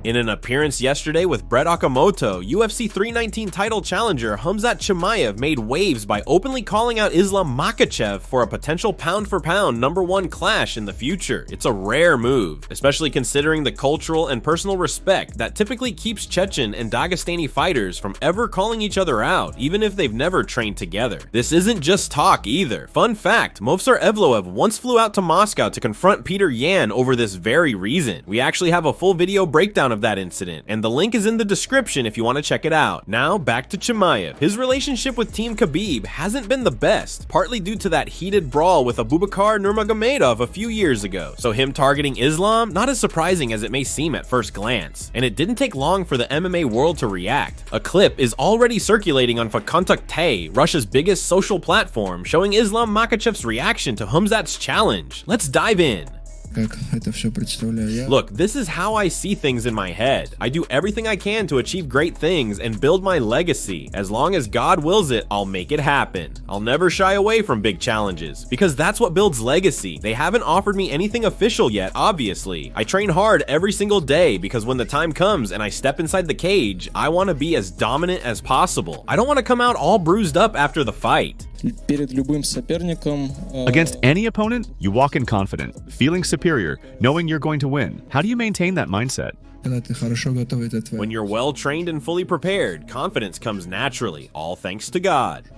In an appearance yesterday with Brett Okamoto, UFC 319 title challenger Khamzat Chimaev made waves by openly calling out Islam Makhachev for a potential pound-for-pound #1 clash in the future. It's a rare move, especially considering the cultural and personal respect that typically keeps Chechen and Dagestani fighters from ever calling each other out, even if they've never trained together. This isn't just talk either. Fun fact, Movsar Evloev once flew out to Moscow to confront Peter Yan over this very reason. We actually have a full video breakdown of that incident, and the link is in the description if you want to check it out. Now back to Chimaev. His relationship with Team Khabib hasn't been the best, partly due to that heated brawl with Abubakar Nurmagomedov a few years ago. So him targeting Islam, not as surprising as it may seem at first glance. And it didn't take long for the MMA world to react. A clip is already circulating on Vkontakte, Russia's biggest social platform, showing Islam Makhachev's reaction to Khamzat's challenge. Let's dive in. Look, this is how I see things in my head. I do everything I can to achieve great things and build my legacy. As long as God wills it, I'll make it happen. I'll never shy away from big challenges, because that's what builds legacy. They haven't offered me anything official yet, obviously. I train hard every single day because when the time comes and I step inside the cage, I want to be as dominant as possible. I don't want to come out all bruised up after the fight. Against any opponent, you walk in confident, feeling superior, knowing you're going to win. How do you maintain that mindset? When you're well trained and fully prepared, confidence comes naturally, all thanks to God.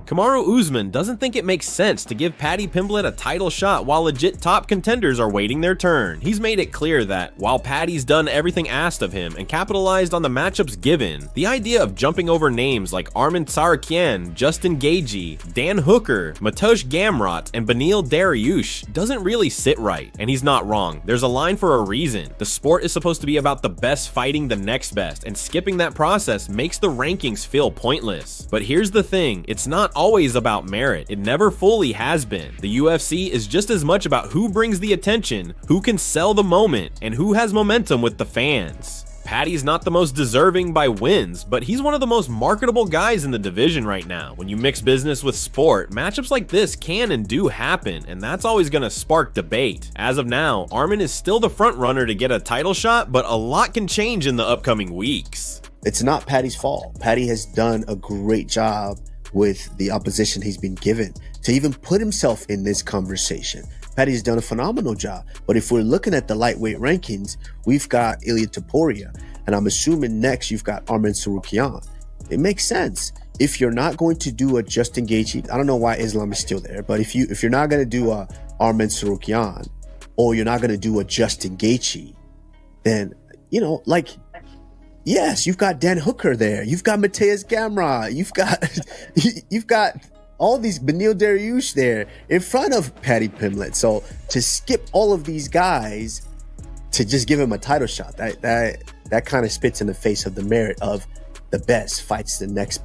Kamaru Usman doesn't think it makes sense to give Paddy Pimblett a title shot while legit top contenders are waiting their turn. He's made it clear that, while Paddy's done everything asked of him and capitalized on the matchups given, the idea of jumping over names like Arman Tsarukyan, Justin Gaethje, Dan Hooker, Mateusz Gamrot, and Beneil Dariush doesn't really sit right. And he's not wrong. There's a line for a reason. The sport is supposed to be about the best fighting the next best, and skipping that process makes the rankings feel pointless. But here's the thing, it's not always about merit. It never fully has been. The UFC is just as much about who brings the attention, who can sell the moment, and who has momentum with the fans. Paddy's not the most deserving by wins, but he's one of the most marketable guys in the division right now. When you mix business with sport, matchups like this can and do happen, and that's always gonna spark debate. As of now, Arman is still the front runner to get a title shot, but a lot can change in the upcoming weeks. It's not Paddy's fault. Paddy has done a great job with the opposition he's been given to even put himself in this conversation. Paddy's done a phenomenal job. But if we're looking at the lightweight rankings, we've got Ilia Topuria, and I'm assuming next you've got Arman Tsarukyan. It makes sense. If you're not going to do a Justin Gaethje, I don't know why Islam is still there, but if you're not going to do a Arman Tsarukyan, or you're not going to do a Justin Gaethje, then, you know, like, yes, you've got Dan Hooker there. You've got Mateusz Gamrot. You've got all these Beneil Dariush there in front of Paddy Pimblett. So to skip all of these guys to just give him a title shot, that kind of spits in the face of the merit of the best fights the next